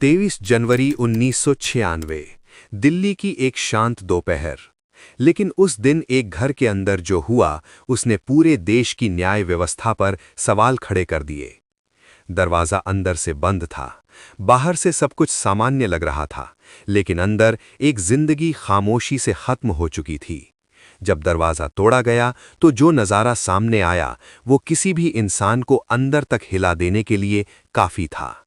23 जनवरी 1996। दिल्ली की एक शांत दोपहर। लेकिन उस दिन एक घर के अंदर जो हुआ उसने पूरे देश की न्याय व्यवस्था पर सवाल खड़े कर दिए। दरवाज़ा अंदर से बंद था। बाहर से सब कुछ सामान्य लग रहा था, लेकिन अंदर एक जिंदगी खामोशी से खत्म हो चुकी थी। जब दरवाज़ा तोड़ा गया तो जो नज़ारा सामने आया वो किसी भी इंसान को अंदर तक हिला देने के लिए काफ़ी था।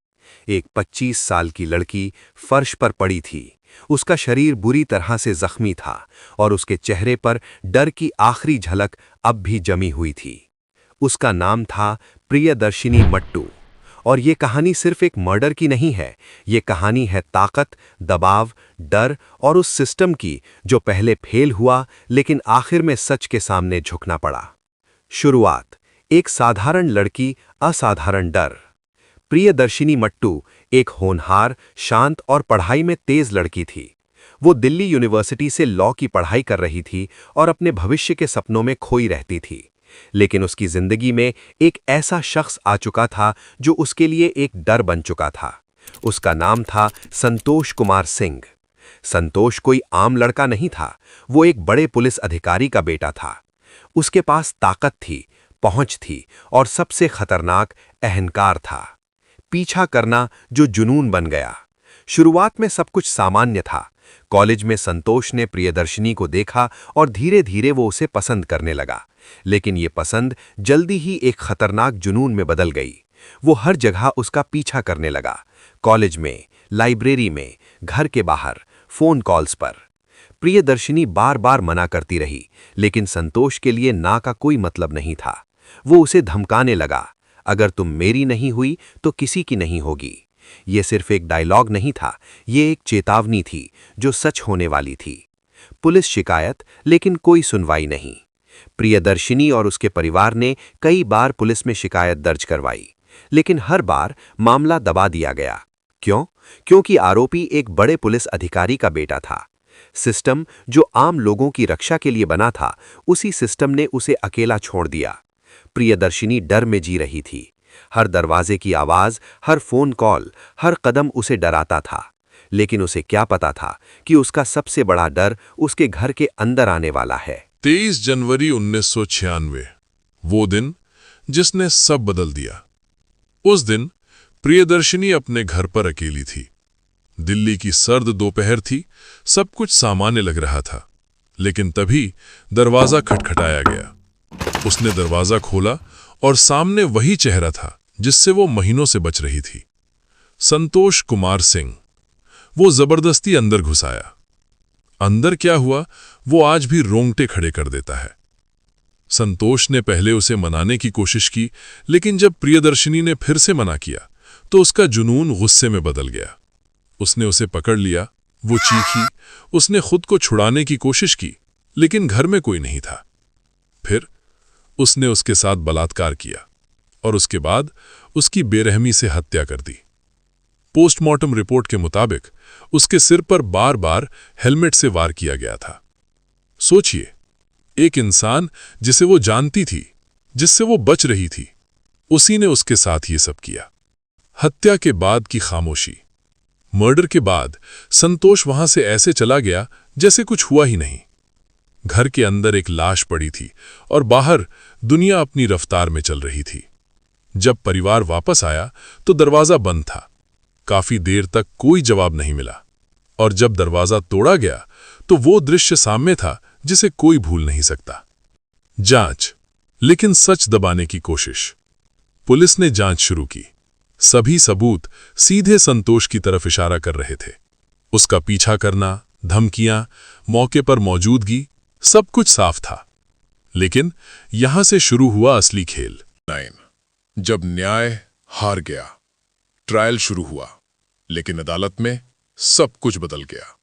एक 25 साल की लड़की फर्श पर पड़ी थी। उसका शरीर बुरी तरह से जख्मी था और उसके चेहरे पर डर की आखिरी झलक अब भी जमी हुई थी। उसका नाम था प्रियदर्शिनी मट्टू। और ये कहानी सिर्फ एक मर्डर की नहीं है, ये कहानी है ताकत, दबाव, डर और उस सिस्टम की जो पहले फेल हुआ लेकिन आखिर में सच के सामने झुकना पड़ा। शुरुआत, एक साधारण लड़की, असाधारण डर। प्रियदर्शिनी मट्टू एक होनहार, शांत और पढ़ाई में तेज लड़की थी। वो दिल्ली यूनिवर्सिटी से लॉ की पढ़ाई कर रही थी और अपने भविष्य के सपनों में खोई रहती थी। लेकिन उसकी जिंदगी में एक ऐसा शख्स आ चुका था जो उसके लिए एक डर बन चुका था। उसका नाम था संतोष कुमार सिंह। संतोष कोई आम लड़का नहीं था, वो एक बड़े पुलिस अधिकारी का बेटा था। उसके पास ताकत थी, पहुंच थी और सबसे खतरनाक अहंकार था। पीछा करना जो जुनून बन गया। शुरुआत में सब कुछ सामान्य था। कॉलेज में संतोष ने प्रियदर्शिनी को देखा और धीरे धीरे वो उसे पसंद करने लगा। लेकिन ये पसंद जल्दी ही एक खतरनाक जुनून में बदल गई। वो हर जगह उसका पीछा करने लगा। कॉलेज में, लाइब्रेरी में, घर के बाहर, फोन कॉल्स पर। प्रियदर्शिनी बार बार मना करती रही, लेकिन संतोष के लिए ना का कोई मतलब नहीं था। वो उसे धमकाने लगा, अगर तुम मेरी नहीं हुई तो किसी की नहीं होगी। ये सिर्फ एक डायलॉग नहीं था, ये एक चेतावनी थी जो सच होने वाली थी। पुलिस शिकायत, लेकिन कोई सुनवाई नहीं। प्रियदर्शिनी और उसके परिवार ने कई बार पुलिस में शिकायत दर्ज करवाई, लेकिन हर बार मामला दबा दिया गया। क्यों? क्योंकि आरोपी एक बड़े पुलिस अधिकारी का बेटा था। सिस्टम जो आम लोगों की रक्षा के लिए बना था, उसी सिस्टम ने उसे अकेला छोड़ दिया। प्रियदर्शिनी डर में जी रही थी। हर दरवाजे की आवाज, हर फोन कॉल, हर कदम उसे डराता था। लेकिन उसे क्या पता था कि उसका सबसे बड़ा डर उसके घर के अंदर आने वाला है। 23 जनवरी 1996, वो दिन जिसने सब बदल दिया। उस दिन प्रियदर्शिनी अपने घर पर अकेली थी। दिल्ली की सर्द दोपहर थी, सब कुछ सामान्य लग रहा था। लेकिन तभी दरवाजा खटखटाया गया। उसने दरवाजा खोला और सामने वही चेहरा था जिससे वो महीनों से बच रही थी। संतोष कुमार सिंह। वो जबरदस्ती अंदर घुस आया। अंदर क्या हुआ वो आज भी रोंगटे खड़े कर देता है। संतोष ने पहले उसे मनाने की कोशिश की, लेकिन जब प्रियदर्शिनी ने फिर से मना किया तो उसका जुनून गुस्से में बदल गया। उसने उसे पकड़ लिया, वो चीखी। उसने खुद को छुड़ाने की कोशिश की, लेकिन घर में कोई नहीं था। फिर उसने उसके साथ बलात्कार किया और उसके बाद उसकी बेरहमी से हत्या कर दी। पोस्टमार्टम रिपोर्ट के मुताबिक उसके सिर पर बार बार हेलमेट से वार किया गया था। सोचिए, एक इंसान जिसे वो जानती थी, जिससे वो बच रही थी, उसी ने उसके साथ ये सब किया। हत्या के बाद की खामोशी। मर्डर के बाद संतोष वहां से ऐसे चला गया जैसे कुछ हुआ ही नहीं। घर के अंदर एक लाश पड़ी थी और बाहर दुनिया अपनी रफ्तार में चल रही थी। जब परिवार वापस आया तो दरवाजा बंद था। काफी देर तक कोई जवाब नहीं मिला और जब दरवाजा तोड़ा गया तो वो दृश्य सामने था जिसे कोई भूल नहीं सकता। जांच, लेकिन सच दबाने की कोशिश। पुलिस ने जांच शुरू की। सभी सबूत सीधे संतोष की तरफ इशारा कर रहे थे। उसका पीछा करना, धमकियां, मौके पर मौजूदगी, सब कुछ साफ था। लेकिन यहां से शुरू हुआ असली खेल। 9 जब न्याय हार गया, ट्रायल शुरू हुआ, लेकिन अदालत में सब कुछ बदल गया।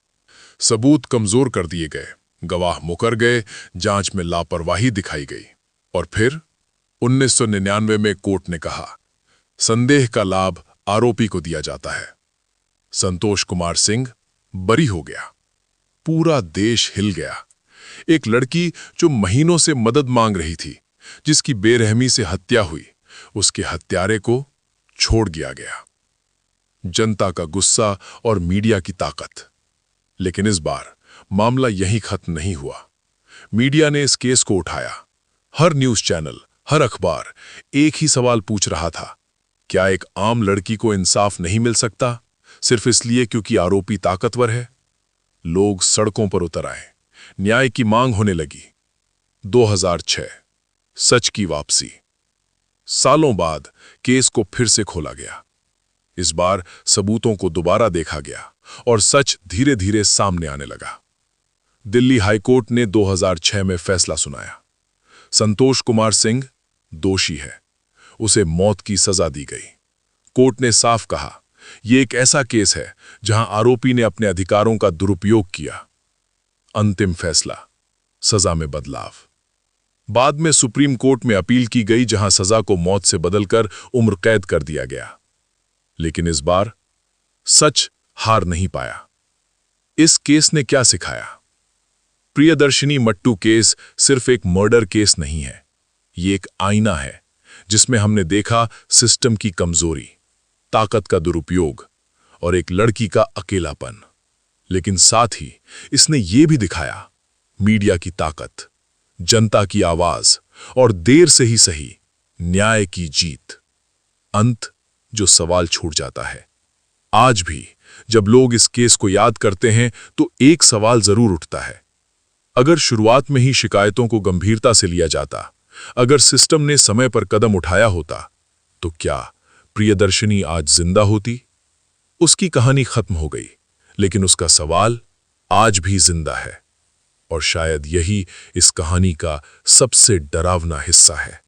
सबूत कमजोर कर दिए गए, गवाह मुकर गए, जांच में लापरवाही दिखाई गई। और फिर 1999 में कोर्ट ने कहा, संदेह का लाभ आरोपी को दिया जाता है। संतोष कुमार सिंह बरी हो गया। पूरा देश हिल गया। एक लड़की जो महीनों से मदद मांग रही थी, जिसकी बेरहमी से हत्या हुई, उसके हत्यारे को छोड़ दिया गया। जनता का गुस्सा और मीडिया की ताकत। लेकिन इस बार मामला यहीं खत्म नहीं हुआ। मीडिया ने इस केस को उठाया। हर न्यूज़ चैनल, हर अखबार एक ही सवाल पूछ रहा था, क्या एक आम लड़की को इंसाफ नहीं मिल सकता सिर्फ इसलिए क्योंकि आरोपी ताकतवर है? लोग सड़कों पर उतर आए, न्याय की मांग होने लगी। 2006 सच की वापसी। सालों बाद केस को फिर से खोला गया। इस बार सबूतों को दोबारा देखा गया और सच धीरे धीरे सामने आने लगा। दिल्ली हाईकोर्ट ने 2006 में फैसला सुनाया। संतोष कुमार सिंह दोषी है, उसे मौत की सजा दी गई। कोर्ट ने साफ कहा, यह एक ऐसा केस है जहां आरोपी ने अपने अधिकारों का दुरुपयोग किया। अंतिम फैसला, सजा में बदलाव। बाद में सुप्रीम कोर्ट में अपील की गई, जहां सजा को मौत से बदलकर उम्र कैद कर दिया गया। लेकिन इस बार सच हार नहीं पाया। इस केस ने क्या सिखाया? प्रियदर्शिनी मट्टू केस सिर्फ एक मर्डर केस नहीं है, ये एक आईना है जिसमें हमने देखा सिस्टम की कमजोरी, ताकत का दुरुपयोग और एक लड़की का अकेलापन। लेकिन साथ ही इसने ये भी दिखाया मीडिया की ताकत, जनता की आवाज और देर से ही सही न्याय की जीत। अंत जो सवाल छूट जाता है। आज भी जब लोग इस केस को याद करते हैं तो एक सवाल जरूर उठता है, अगर शुरुआत में ही शिकायतों को गंभीरता से लिया जाता, अगर सिस्टम ने समय पर कदम उठाया होता, तो क्या प्रियदर्शिनी आज जिंदा होती? उसकी कहानी खत्म हो गई, लेकिन उसका सवाल आज भी जिंदा है। और शायद यही इस कहानी का सबसे डरावना हिस्सा है।